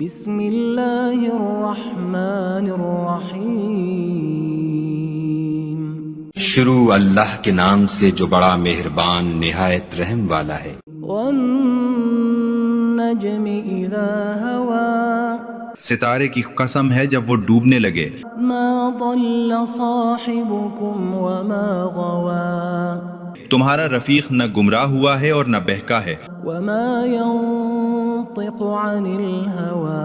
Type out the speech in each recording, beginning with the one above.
بسم اللہ الرحمن الرحیم۔ شروع اللہ کے نام سے جو بڑا مہربان نہایت رحم والا ہے۔ والنجم اذا ہوا، ستارے کی قسم ہے جب وہ ڈوبنے لگے۔ ما ضل صاحبکم وما غوا، تمہارا رفیق نہ گمراہ ہوا ہے اور نہ بہکا ہے، وما ينطق عن الهوى،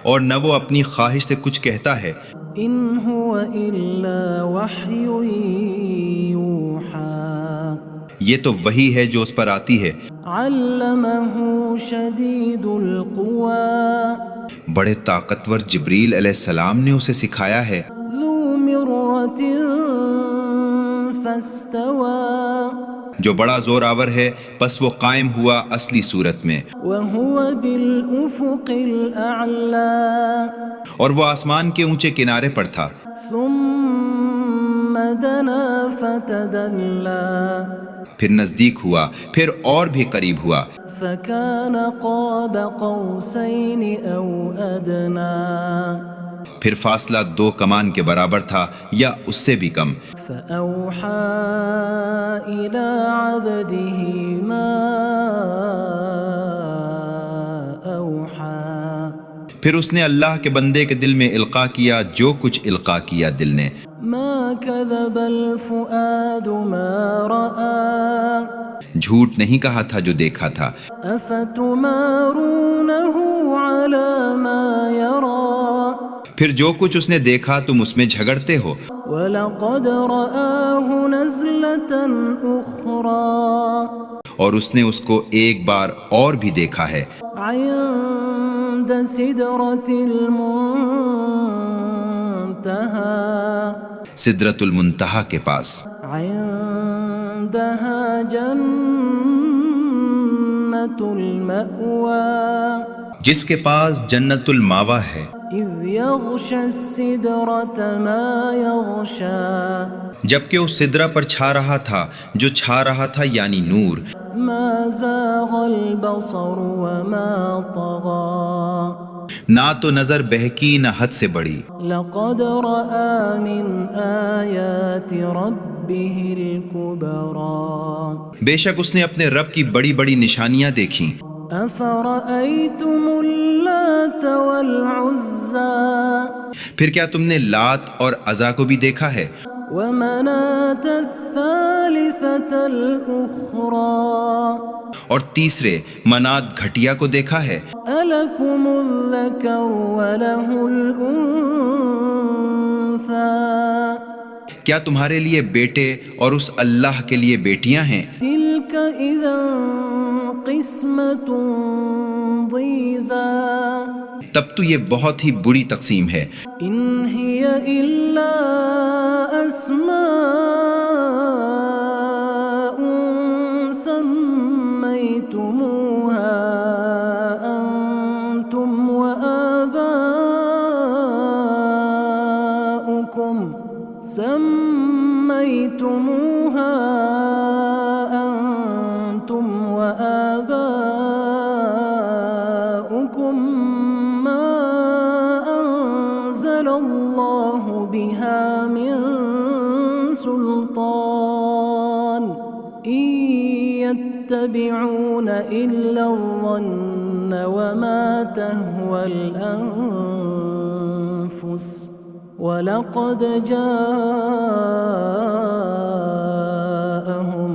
اور نہ وہ اپنی خواہش سے کچھ کہتا ہے۔ ان هو الا وحی یوحى، یہ تو وحی ہے جو اس پر آتی ہے۔ علمہ شدید القوى، بڑے طاقتور جبریل علیہ السلام نے اسے سکھایا ہے۔ ذو مرۃ فاستوى، جو بڑا زور آور ہے پس وہ قائم ہوا اصلی صورت میں، وهو بالافق الاعلى، اور وہ آسمان کے اونچے کنارے پر تھا۔ ثم دنا فتدلى، پھر نزدیک ہوا، پھر اور بھی قریب ہوا، فكان قاب قوسين او ادنى، پھر فاصلہ 2 کمان کے برابر تھا یا اس سے بھی کم۔ فأوحى إلى عبده ما أوحى، پھر اس نے اللہ کے بندے کے دل میں القاء کیا جو کچھ القاء کیا دل نے۔ ما كذب الفؤاد ما رأى، جھوٹ نہیں کہا تھا جو دیکھا تھا۔ أفتمارونه على ما يرى، پھر جو کچھ اس نے دیکھا تم اس میں جھگڑتے ہو۔ وَلَقَدْ رَآهُ نَزْلَةً أُخْرَى، اور اس نے اس کو ایک بار اور بھی دیکھا ہے، عند سدرة المنتهى، سدرۃ المنتہا کے پاس۔ عندها جنة المأوى، جس کے پاس جنت الماوا ہے۔ إذ يغشى السدرة ما يغشى، جبکہ اس سدرہ پر چھا رہا تھا جو چھا رہا تھا یعنی نور۔ ما زاغ البصر وما طغى، نہ تو نظر بہکی نہ حد سے بڑی۔ لقد رأى من آیات ربه الكبرى، بے شک اس نے اپنے رب کی بڑی بڑی نشانیاں دیکھیں۔ أفرأيتم اللات والعزى، پھر کیا تم نے لات اور عزا کو بھی دیکھا ہے؟ ومناة الثالثة الأخرى، اور تیسرے منات گھٹیا کو دیکھا ہے؟ ألكم الذكر وله الأنثى، کیا تمہارے لیے بیٹے اور اس اللہ کے لیے بیٹیاں ہیں؟ تلك إذا قسمة ضيزى، تب تو یہ بہت ہی بری تقسیم ہے۔ إن هي إلا أسماء سميتموها أنتم وآباؤكم ما أنزل الله بها من سلطان، إن يتبعون إلا الظن وما تهوى الأنفس، وَلَقَدْ جَاءَهُم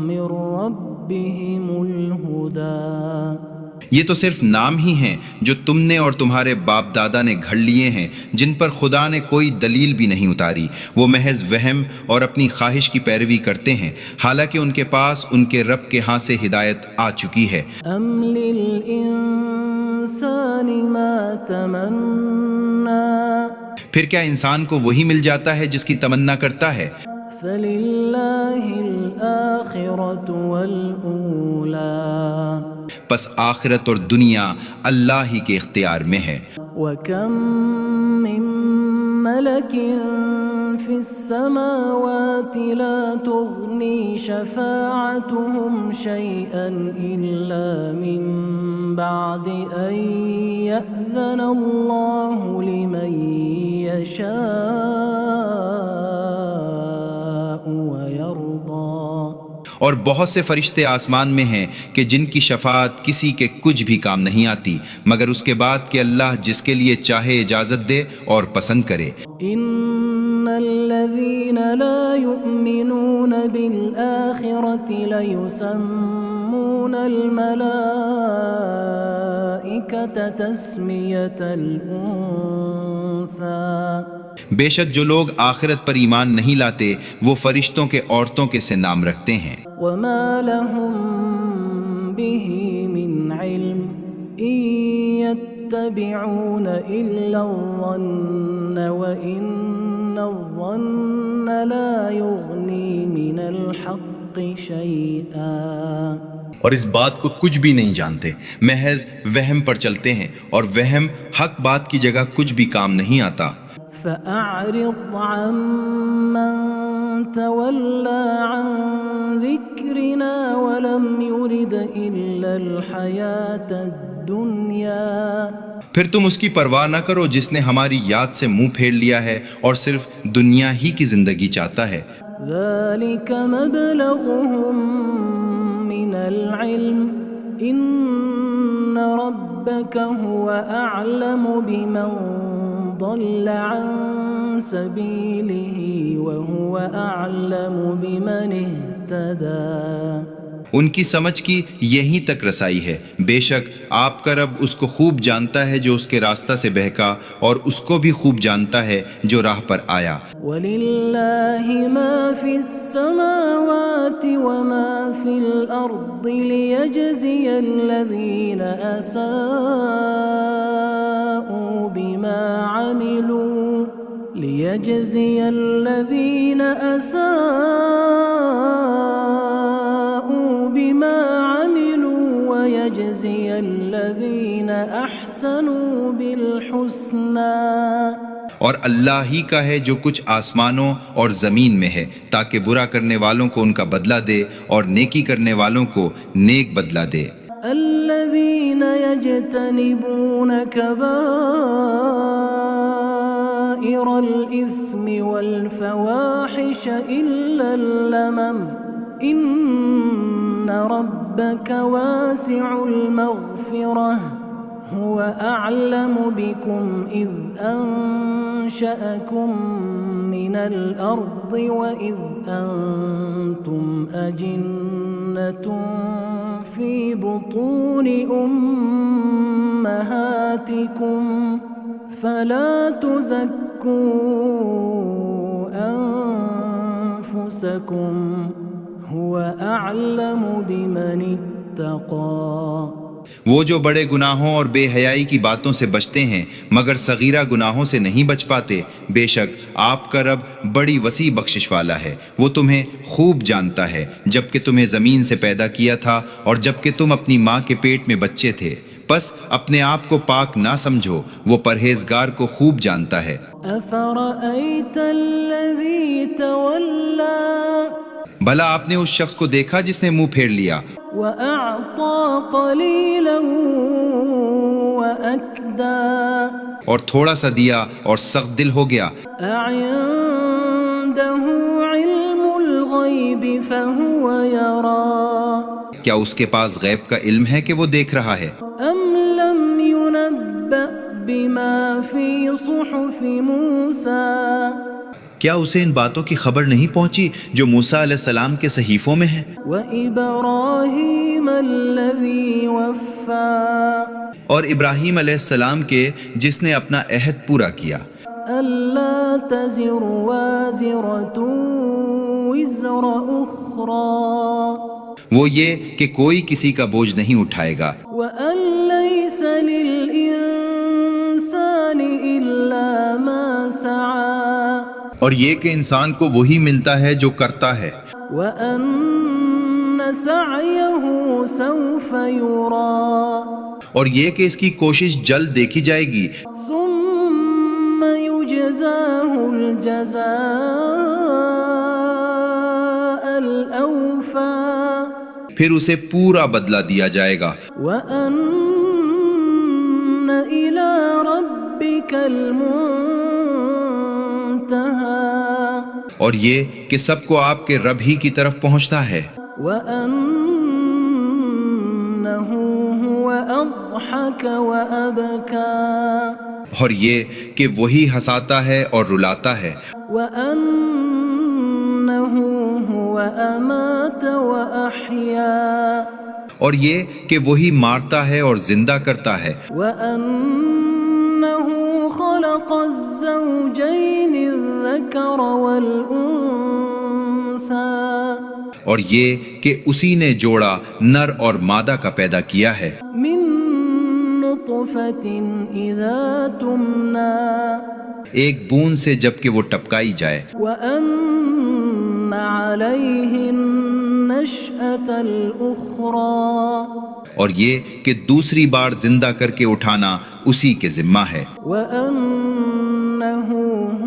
مِّن رَّبِّهِمُ الْهُدَىٰ۔ یہ تو صرف نام ہی ہیں جو تم نے اور تمہارے باپ دادا نے گھڑ لیے ہیں، جن پر خدا نے کوئی دلیل بھی نہیں اتاری۔ وہ محض وہم اور اپنی خواہش کی پیروی کرتے ہیں، حالانکہ ان کے پاس ان کے رب کے ہاں سے ہدایت آ چکی ہے۔ أَمْ لِلْإِنسَانِ مَا تَمَنَّىٰ، پھر کیا انسان کو وہی مل جاتا ہے جس کی تمنا کرتا ہے؟ فَلِلَّهِ الْآخِرَةُ وَالْأُولَىٰ، پس آخرت اور دنیا اللہ ہی کے اختیار میں ہے۔ وَكَم مِّن مَّلَكٍ في السماوات لا تغني شفاعتهم شيئا إلا من بعد أن يأذن الله لمن يشاء ويرضى۔ اور بہت سے فرشتے آسمان میں ہیں کہ جن کی شفاعت کسی کے کچھ بھی کام نہیں آتی مگر اس کے بعد کہ اللہ جس کے لیے چاہے اجازت دے اور پسند کرے۔ ان الذين لا يؤمنون بالآخرة ليسمون الملائكة تسمية الأنثى۔ بے شک جو لوگ آخرت پر ایمان نہیں لاتے وہ فرشتوں کے عورتوں کے سے نام رکھتے ہیں۔ وما لهم به من علم إن يتبعون إلا الظن وإن الظن لا يغني من الحق شيئا۔ اور اس بات کو کچھ بھی نہیں جانتے، محض وہم پر چلتے ہیں اور وہم حق بات کی جگہ کچھ بھی کام نہیں آتا۔ فأعرض عمن تولى عن ذكرنا ولم يرد إلا الحياة الدنيا۔ پھر تم اس کی پرواہ نہ کرو جس نے ہماری یاد سے منہ پھیر لیا ہے اور صرف دنیا ہی کی زندگی چاہتا ہے۔ ذلك مبلغهم من العلم إن ربك هو أعلم بمن ضل عن سبيله وهو أعلم بمن اهتدى۔ ان کی سمجھ کی یہیں تک رسائی ہے، بے شک آپ کا رب اس کو خوب جانتا ہے جو اس کے راستہ سے بہکا اور اس کو بھی خوب جانتا ہے جو راہ پر آیا۔ وَلِلَّهِ مَا فِي السَّمَاوَاتِ وَمَا فِي الْأَرْضِ لِيَجْزِيَ الَّذِينَ أَسَاءُوا بِمَا عَمِلُوا وَيَجْزِيَ الَّذِينَ أَحْسَنُوا بِالْحُسْنَى۔ اور اللہ ہی کا ہے جو کچھ آسمانوں اور زمین میں ہے تاکہ برا کرنے والوں کو ان کا بدلہ دے اور نیکی کرنے والوں کو نیک بدلہ دے۔ الذين يجتنبون كبائر الإثم والفواحش إلا اللمم إن ربك واسع المغفرة هو أعلم بكم إذ أنشأكم من الأرض وإذ أنتم أجنة في بطون أمهاتكم فلا تزكوا أنفسكم هو أعلم بمن اتقى۔ وہ جو بڑے گناہوں اور بے حیائی کی باتوں سے بچتے ہیں مگر صغیرہ گناہوں سے نہیں بچ پاتے، بے شک آپ کا رب بڑی وسیع بخشش والا ہے، وہ تمہیں خوب جانتا ہے جب کہ تمہیں زمین سے پیدا کیا تھا اور جب کہ تم اپنی ماں کے پیٹ میں بچے تھے، پس اپنے آپ کو پاک نہ سمجھو، وہ پرہیزگار کو خوب جانتا ہے۔ أفرأيت الذي تولى بھلا آپ نے اس شخص کو دیکھا جس نے منہ پھیر لیا وأعطى قليلا وأكدى اور تھوڑا سا دیا اور سخت دل ہو گیا۔ أعنده علم الغيب فهو يرى کیا اس کے پاس غیب کا علم ہے کہ وہ دیکھ رہا ہے؟ أم لم ينبأ بما في صحف موسى کیا اسے ان باتوں کی خبر نہیں پہنچی جو موسیٰ علیہ السلام کے صحیفوں میں ہیں؟ وإبراهيم الذي وفى اور ابراہیم علیہ السلام کے جس نے اپنا عہد پورا کیا۔ ألا تزر وازرة وزر أخرى وہ یہ کہ کوئی کسی کا بوجھ نہیں اٹھائے گا، وأن ليس للإنسان إلا ما سعى اور یہ کہ انسان کو وہی ملتا ہے جو کرتا ہے، وأن سعيه سوف يرى اور یہ کہ اس کی کوشش جلد دیکھی جائے گی، ثم يجزاه ليجزاه الجزاء الأوفى پھر اسے پورا بدلہ دیا جائے گا، وأن إلى ربك المنتهى اور یہ کہ سب کو آپ کے رب ہی کی طرف پہنچتا ہے، وأنه هو أضحك وأبكى اور یہ کہ وہی ہنساتا ہے اور رلاتا ہے، وأنه هو أمات وأحيا اور یہ کہ وہی مارتا ہے اور زندہ کرتا ہے، وأنه خلق الزوجين الذكر والأنثى اور یہ کہ اسی نے جوڑا نر اور مادہ کا پیدا کیا ہے، من نطفة إذا تمنى ایک بوند سے جب کہ وہ ٹپکائی جائے، وأن عليه النشأة الأخرى اور یہ کہ دوسری بار زندہ کر کے اٹھانا اسی کے ذمہ ہے، وأنه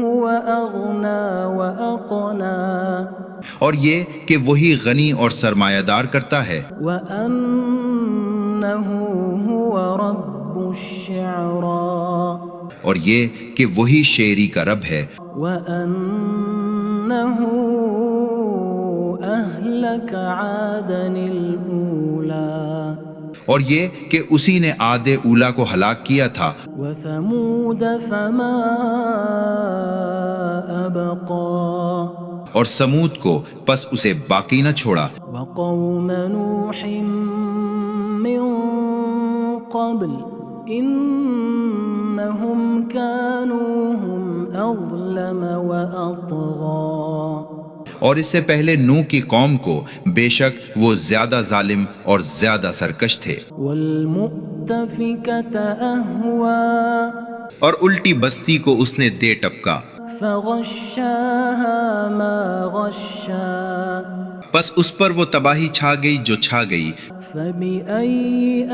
هو أغنى وأقنى اور یہ کہ وہی غنی اور سرمایہ دار کرتا ہے، وأنه هو رب الشعرى اور یہ کہ وہی شعری کا رب ہے، وأنه أهلك عادا الأولى اور یہ کہ اسی نے عاد اولا کو ہلاک کیا تھا، وثمود فما أبقى اور سمود کو پس اسے باقی نہ چھوڑا، وقوم نوح من قبل إنهم كانوا هم أظلم وأطغى اور اس سے پہلے نوح کی قوم کو بے شک وہ زیادہ ظالم اور زیادہ سرکش تھے، والمؤتفكة أهوى اور الٹی بستی کو اس نے دے ٹپکا، فغشاها ما غشا پس اس پر وہ تباہی چھا گئی جو چھا گئی، فبأي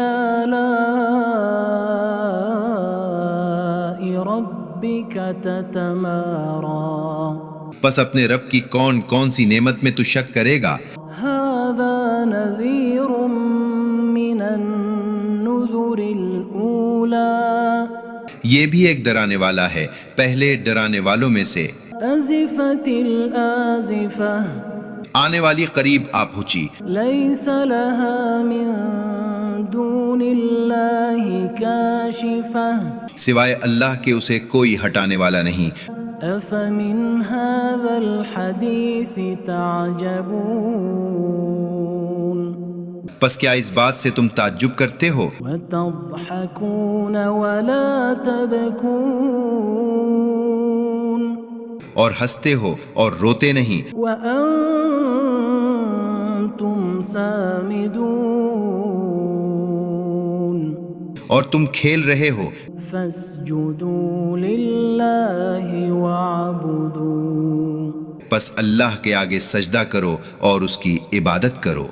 آلاء ربك تتمارى پس اپنے رب کی کون کون سی نعمت میں تو شک کرے گا، هذا نذير من النذر الأولى یہ بھی ایک ڈرانے والا ہے پہلے ڈرانے والوں میں سے، أزفت الآزفة آنے والی قریب آ پہنچی، ليس لها من دون الله كاشفة سوائے اللہ کے اسے کوئی ہٹانے والا نہیں، أفمن هذا الحديث تعجبون پس کیا اس بات سے تم تعجب کرتے ہو، وتضحكون ولا تبكون اور ہنستے ہو اور روتے نہیں، وأنتم سامدون اور تم کھیل رہے ہو، فاسجدوا لله واعبدوا پس اللہ کے آگے سجدہ کرو اور اس کی عبادت کرو۔